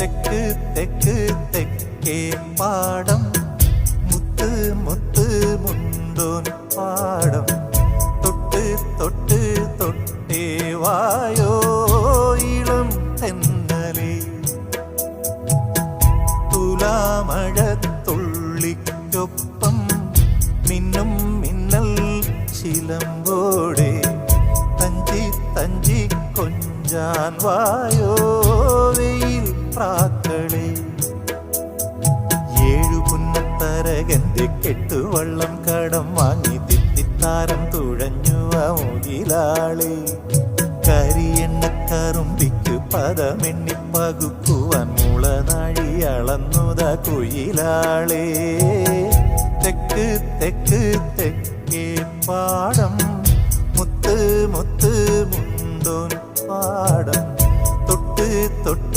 തെക്ക് തെക്ക് തെക്കേ പാടം മുത്ത് മുത്ത് മുന്തോൻ പാടം തൊട്ട് തൊട്ട് തൊട്ടേ വായോ ഇളം തെന്നലേ തുലാമഴത്തുള്ളിക്കൊപ്പം മിന്നും മിന്നൽ ചിലമ്പോടെ തഞ്ചി തഞ്ചി കൊഞ്ചാൻ വായോ വെയിൽ പ്രാക്കളെ ഏഴു പുന്നത്തരകന്റെ കെട്ടുവള്ളം കടം വാങ്ങി തിത്തിത്താരം തുഴഞ്ഞു മുകിലാളെ കരിയെണ്ണക്കറുമ്പിക്ക് പദമെണ്ണി പകുക്കുവാൻ മുളനാഴി അളന്നുത കുയിലാളെ തെക്ക് തെക്ക് തെക്കേ പാടം മുത്ത് മുത്ത് മുന്തോൻ പാടം തൊട്ട് തൊട്ട്